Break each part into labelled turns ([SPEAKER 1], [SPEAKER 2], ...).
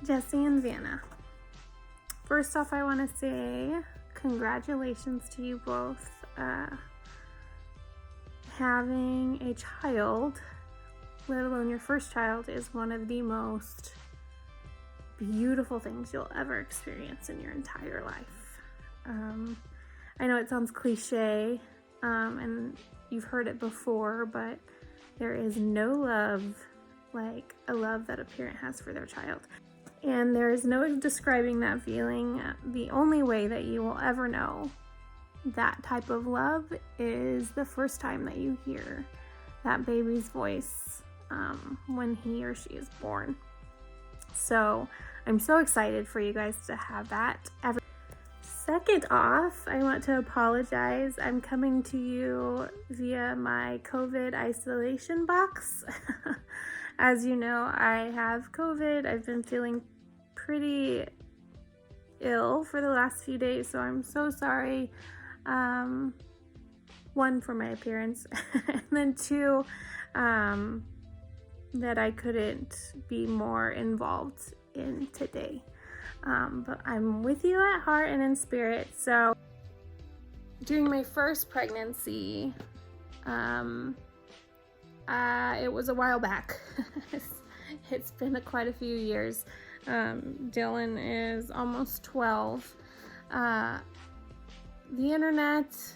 [SPEAKER 1] Jesse and Vannah. First off, I want to say congratulations to you both. Having a child, let alone your first child, is one of the most beautiful things you'll ever experience in your entire life. I know it sounds cliche, and you've heard it before, but there is no love like a love that a parent has for their child. And there is no describing that feeling. The only way that you will ever know that type of love is the first time that you hear that baby's voice when he or she is born. So I'm so excited for you guys to have that. Second off, I want to apologize. I'm coming to you via my COVID isolation box. As you know, I have COVID. I've been feeling pretty ill for the last few days, so I'm so sorry. One, for my appearance, and then two, that I couldn't be more involved in today. But I'm with you at heart and in spirit. So during my first pregnancy, it was a while back. It's been quite a few years. Dylan is almost 12. The internet,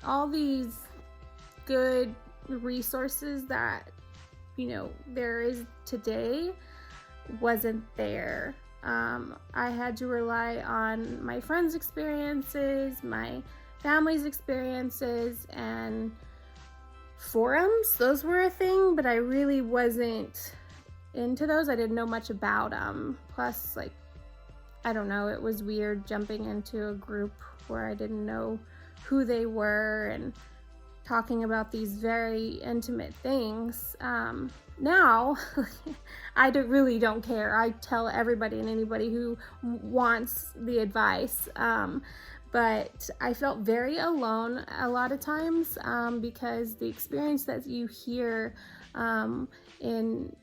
[SPEAKER 1] all these good resources that, there is today wasn't there. I had to rely on my friends' experiences, my family's experiences, and forums. Those were a thing, but I really wasn't into those. I didn't know much about them. Plus, I don't know, it was weird jumping into a group where I didn't know who they were and talking about these very intimate things. Now, I really don't care. I tell everybody and anybody who wants the advice. But I felt very alone a lot of times because the experience that you hear in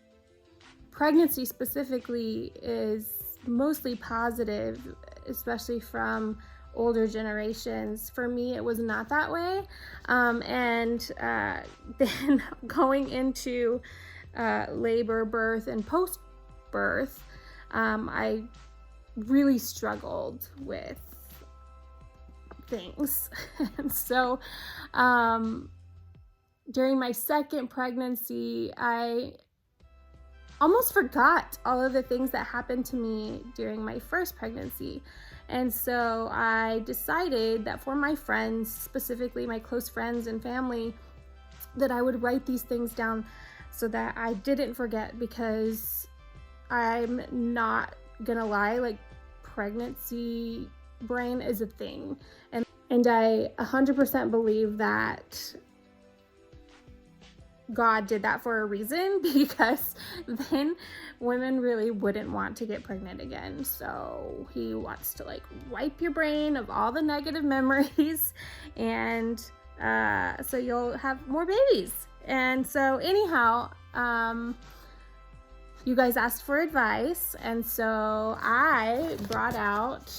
[SPEAKER 1] pregnancy specifically is mostly positive, especially from older generations. For me, it was not that way. And then going into labor, birth, and post-birth, I really struggled with things. And so during my second pregnancy, I almost forgot all of the things that happened to me during my first pregnancy. And so I decided that for my friends, specifically my close friends and family, that I would write these things down so that I didn't forget, because I'm not gonna lie, pregnancy brain is a thing. And I 100% believe that God did that for a reason, because then women really wouldn't want to get pregnant again. So he wants to wipe your brain of all the negative memories, and so you'll have more babies. And so anyhow, you guys asked for advice, and so I brought out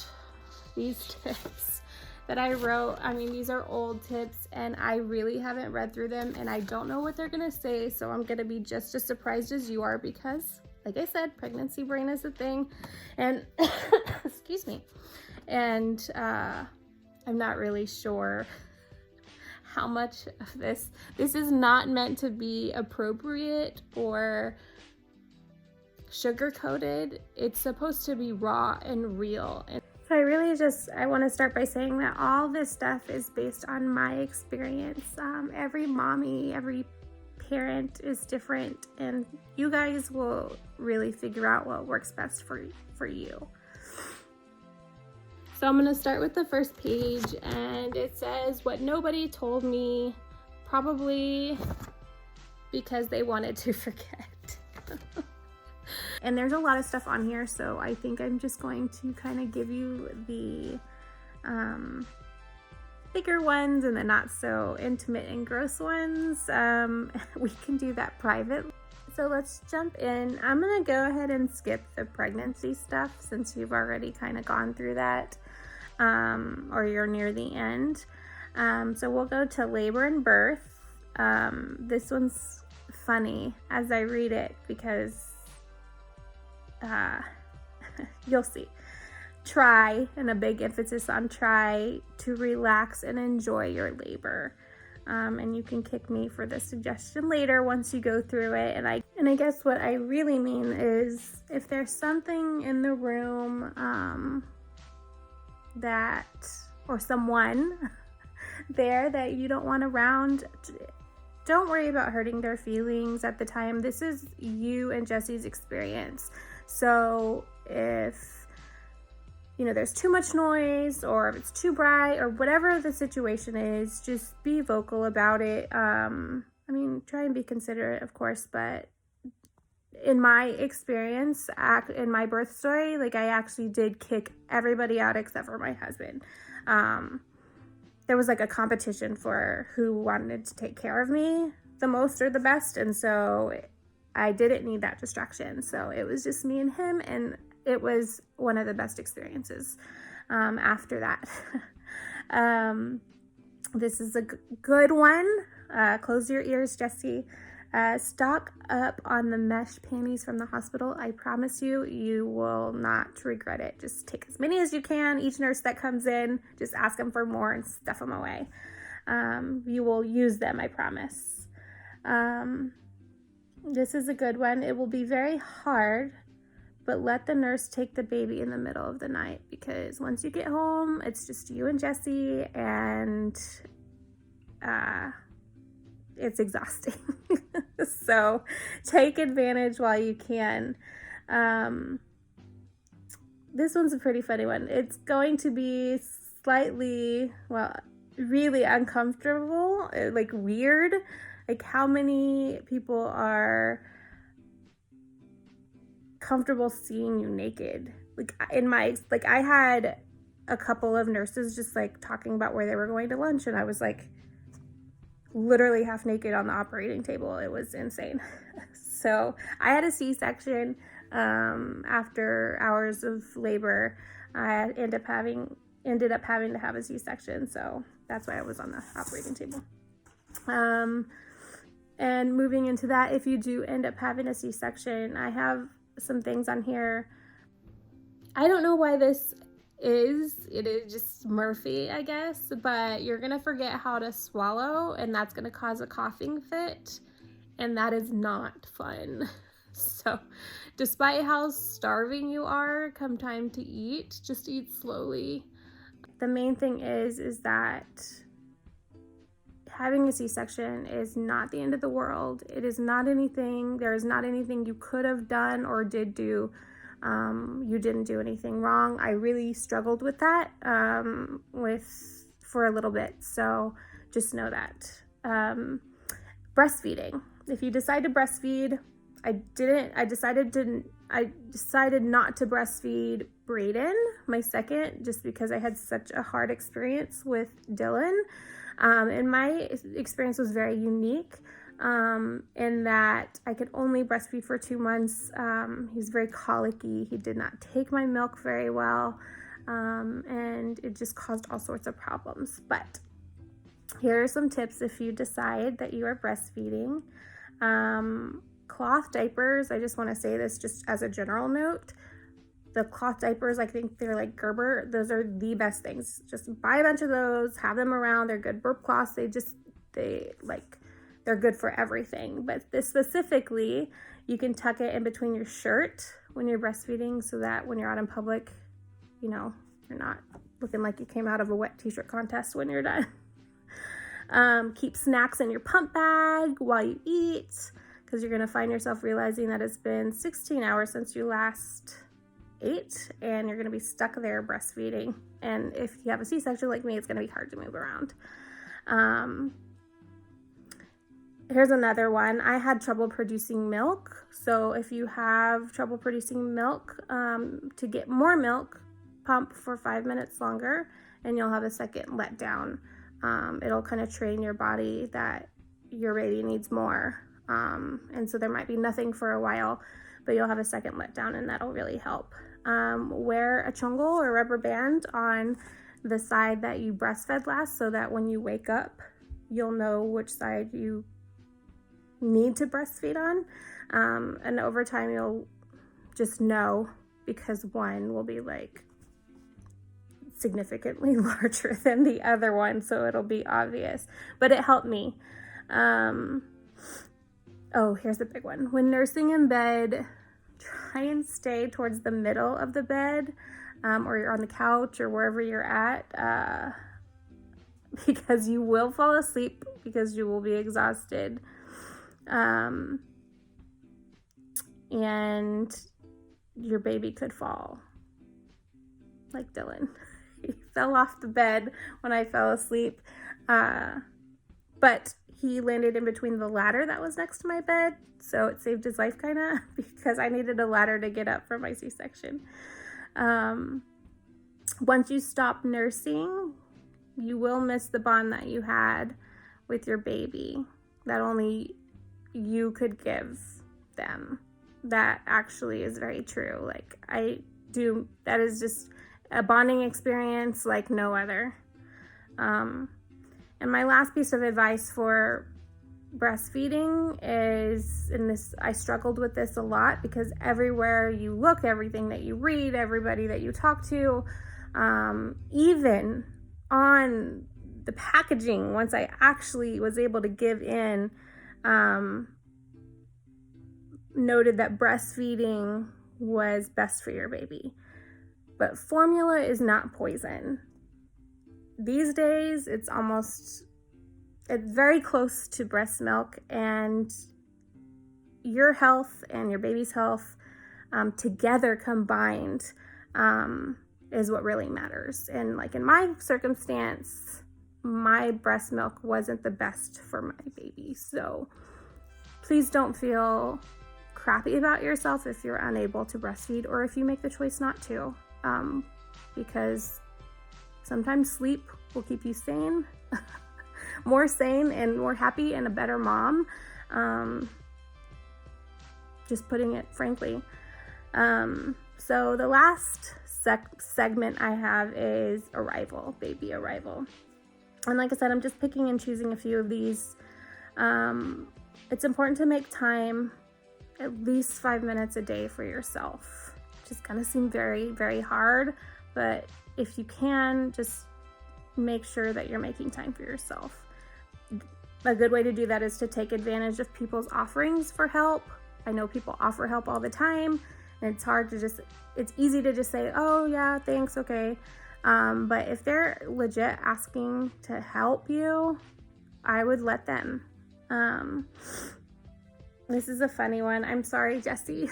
[SPEAKER 1] these tips that I wrote. These are old tips, and I really haven't read through them, and I don't know what they're gonna say, so I'm gonna be just as surprised as you are, because like I said, pregnancy brain is a thing. And excuse me, and I'm not really sure how much of this is not meant to be appropriate or sugar-coated. It's supposed to be raw and real. And so I want to start by saying that all this stuff is based on my experience. Every mommy, every parent is different, and you guys will really figure out what works best for you. So I'm going to start with the first page, and it says, what nobody told me, probably because they wanted to forget. And there's a lot of stuff on here, so I think I'm just going to kind of give you the bigger ones and the not so intimate and gross ones. We can do that private. so let's jump in. I'm gonna go ahead and skip the pregnancy stuff since you've already kind of gone through that, or you're near the end. So we'll go to labor and birth. This one's funny as I read it because you'll see. Try, and a big emphasis on try, to relax and enjoy your labor. And you can kick me for the suggestion later once you go through it. And I guess what I really mean is if there's something in the room or someone there that you don't want around, don't worry about hurting their feelings at the time. This is you and Jesse's experience. So if there's too much noise, or if it's too bright, or whatever the situation is, just be vocal about it. Try and be considerate, of course, but in my experience, in my birth story, I actually did kick everybody out except for my husband. There was a competition for who wanted to take care of me the most or the best, and so I didn't need that distraction. So it was just me and him, and it was one of the best experiences after that. This is a good one. Close your ears, Jesse. Stock up on the mesh panties from the hospital. I promise you, you will not regret it. Just take as many as you can. Each nurse that comes in, just ask them for more and stuff them away. You will use them, I promise. This is a good one. It will be very hard, but let the nurse take the baby in the middle of the night, because once you get home, it's just you and Jesse, and it's exhausting. So take advantage while you can. This one's a pretty funny one. It's going to be slightly, really uncomfortable, weird. How many people are comfortable seeing you naked? I had a couple of nurses just talking about where they were going to lunch, and I was literally half naked on the operating table. It was insane. So I had a C-section after hours of labor. I ended up having to have a C-section, so that's why I was on the operating table. And moving into that, if you do end up having a C-section, I have some things on here. I don't know why this is. It is just Murphy, I guess, but you're gonna forget how to swallow, and that's gonna cause a coughing fit, and that is not fun. So despite how starving you are come time to eat, just eat slowly. The main thing is that having a C-section is not the end of the world. It is not anything. There is not anything you could have done or did do. You didn't do anything wrong. I really struggled with that for a little bit. So just know that. Breastfeeding. If you decide to breastfeed, I decided not to breastfeed Brayden, my second, just because I had such a hard experience with Dylan. And my experience was very unique in that I could only breastfeed for 2 months. He was very colicky. He did not take my milk very well, and it just caused all sorts of problems. But here are some tips if you decide that you are breastfeeding. Cloth diapers, I just want to say this just as a general note. The cloth diapers, I think they're Gerber. Those are the best things. Just buy a bunch of those, have them around. They're good burp cloths. They're good for everything. But this specifically, you can tuck it in between your shirt when you're breastfeeding, so that when you're out in public, you're not looking like you came out of a wet t-shirt contest when you're done. Keep snacks in your pump bag while you eat, because you're going to find yourself realizing that it's been 16 hours since you last ate, and you're going to be stuck there breastfeeding. And if you have a C-section like me, it's going to be hard to move around. Here's another one. I had trouble producing milk. So if you have trouble producing milk, to get more milk, pump for 5 minutes longer, and you'll have a second letdown. It'll kind of train your body that your baby needs more. And so there might be nothing for a while, but you'll have a second letdown, and that'll really help. Wear a chongle or rubber band on the side that you breastfed last, so that when you wake up, you'll know which side you need to breastfeed on. And over time, you'll just know, because one will be like significantly larger than the other one, so it'll be obvious. But it helped me. Oh, here's the big one. When nursing in bed, try and stay towards the middle of the bed, or you're on the couch or wherever you're at, because you will fall asleep because you will be exhausted. And your baby could fall, like Dylan. He fell off the bed when I fell asleep, but he landed in between the ladder that was next to my bed, so it saved his life, kind of, because I needed a ladder to get up for my C-section. Once you stop nursing, you will miss the bond that you had with your baby that only you could give them. That actually is very true. Like, that is just a bonding experience like no other. And my last piece of advice for breastfeeding is, and this, I struggled with this a lot, because everywhere you look, everything that you read, everybody that you talk to, even on the packaging, once I actually was able to give in, noted that breastfeeding was best for your baby. But formula is not poison. These days, it's very close to breast milk, and your health and your baby's health together combined is what really matters. And like in my circumstance, my breast milk wasn't the best for my baby. So please don't feel crappy about yourself if you're unable to breastfeed, or if you make the choice not to, because sometimes sleep will keep you sane, more sane and more happy and a better mom. Just putting it frankly. So the last segment I have is baby arrival. And like I said, I'm just picking and choosing a few of these. It's important to make time, at least 5 minutes a day, for yourself. Just kind of seem very, very hard, but if you can, just make sure that you're making time for yourself. A good way to do that is to take advantage of people's offerings for help. I know people offer help all the time, and it's easy to just say, oh yeah, thanks, okay. But if they're legit asking to help you, I would let them. This is a funny one. I'm sorry, Jesse.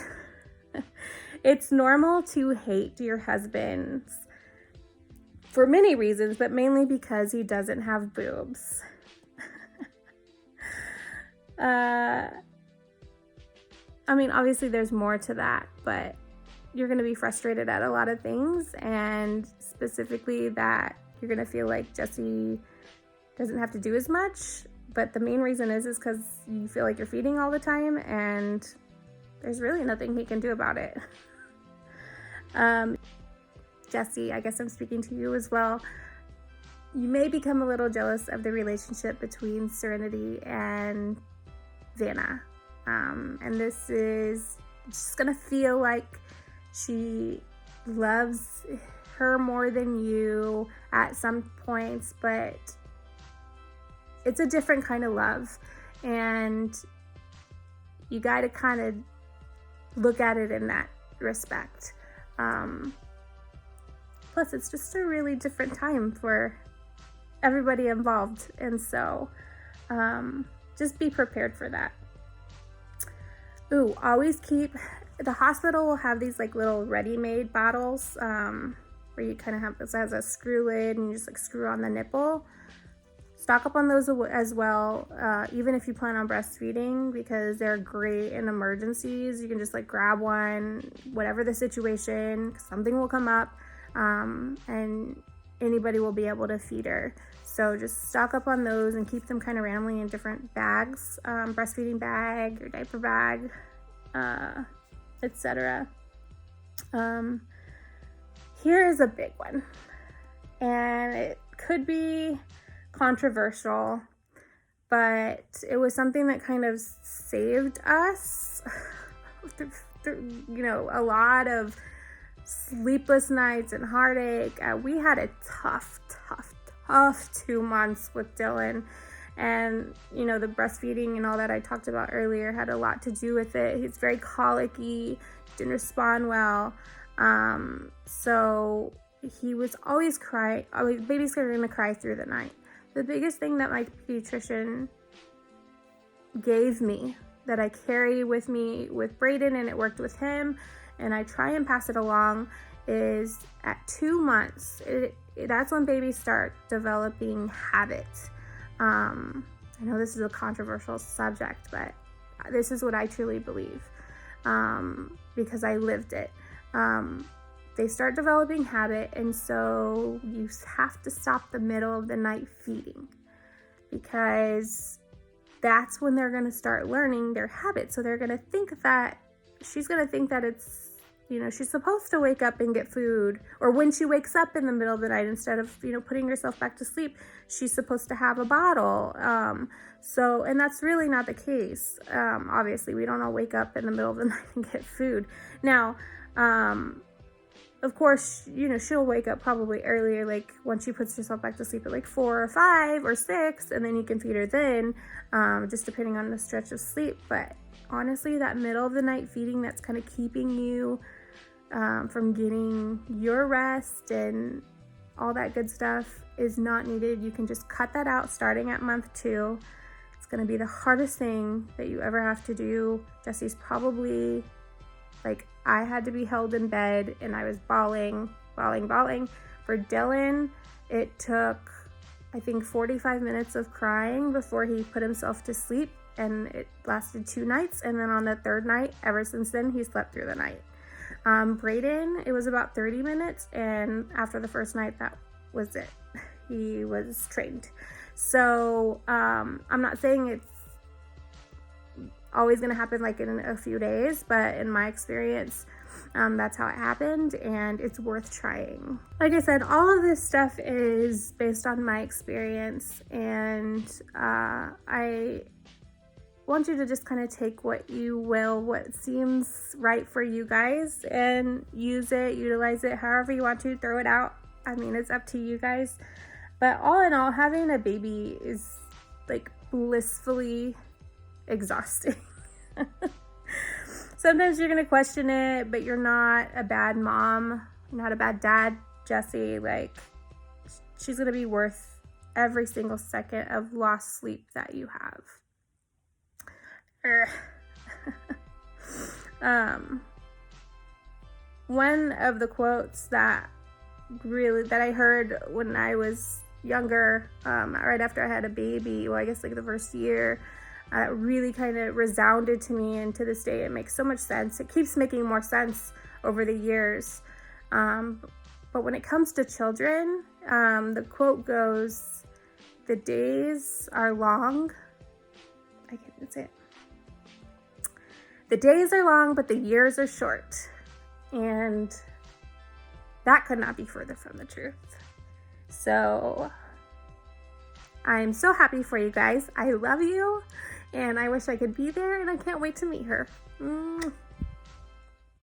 [SPEAKER 1] It's normal to hate your husband for many reasons, but mainly because he doesn't have boobs. I mean, obviously there's more to that, but you're going to be frustrated at a lot of things, and specifically that you're going to feel like Jesse doesn't have to do as much. But the main reason is because you feel like you're feeding all the time, and there's really nothing he can do about it. Jesse, I guess I'm speaking to you as well. You may become a little jealous of the relationship between Serenity and Vannah. And this is just gonna feel like she loves her more than you at some points, but it's a different kind of love, and you got to kind of look at it in that respect. Plus, it's just a really different time for everybody involved, and so just be prepared for that. Ooh, always keep, the hospital will have these like little ready-made bottles where you kind of have, this has a screw lid and you just like screw on the nipple. Stock up on those as well, even if you plan on breastfeeding, because they're great in emergencies. You can just like grab one, whatever the situation, something will come up, and anybody will be able to feed her. So just stock up on those and keep them kind of randomly in different bags, breastfeeding bag, your diaper bag, etc. Here is a big one, and it could be controversial, but it was something that kind of saved us a lot of sleepless nights and heartache. We had a tough 2 months with Dylan, and the breastfeeding and all that I talked about earlier had a lot to do with it. He's very colicky, didn't respond well, so he was always crying. Baby's gonna cry through the night. The biggest thing that my pediatrician gave me that I carry with me with Braden, and it worked with him, and I try and pass it along, is at 2 months, that's when babies start developing habits. I know this is a controversial subject, but this is what I truly believe, because I lived it. They start developing habit, and so you have to stop the middle of the night feeding, because that's when they're going to start learning their habits. So they're going to think that she's going to think that it's, she's supposed to wake up and get food, or when she wakes up in the middle of the night, instead of, putting herself back to sleep, she's supposed to have a bottle. And that's really not the case. Obviously, we don't all wake up in the middle of the night and get food. Now, of course, she'll wake up probably earlier, like when she puts herself back to sleep at like 4 or 5 or 6, and then you can feed her then, just depending on the stretch of sleep. But honestly, that middle of the night feeding, that's kind of keeping you from getting your rest and all that good stuff, is not needed. You can just cut that out starting at month 2. It's going to be the hardest thing that you ever have to do. Jesse's probably, like, I had to be held in bed and I was bawling. For Dylan, it took, I think, 45 minutes of crying before he put himself to sleep, and it lasted 2 nights, and then on the 3rd night, ever since then, he slept through the night. Braden, it was about 30 minutes, and after the first night, that was it. He was trained. So I'm not saying it's always going to happen like in a few days, but in my experience, that's how it happened, and it's worth trying. Like I said, all of this stuff is based on my experience, and I want you to just kind of take what you will, what seems right for you guys, and use it, utilize it however you want to, throw it out. I mean, it's up to you guys. But all in all, having a baby is like blissfully exhausting. Sometimes you're gonna question it, but you're not a bad mom, not a bad dad. Jesse, like, she's gonna be worth every single second of lost sleep that you have. One of the quotes that I heard when I was younger, right after I had a baby, well, I guess like the first year, really kind of resounded to me, and to this day it makes so much sense. It keeps making more sense over the years, but when it comes to children, the quote goes, "The days are long." I can't say it. "The days are long, but the years are short." And that could not be further from the truth. So I'm so happy for you guys. I love you, and I wish I could be there, and I can't wait to meet her.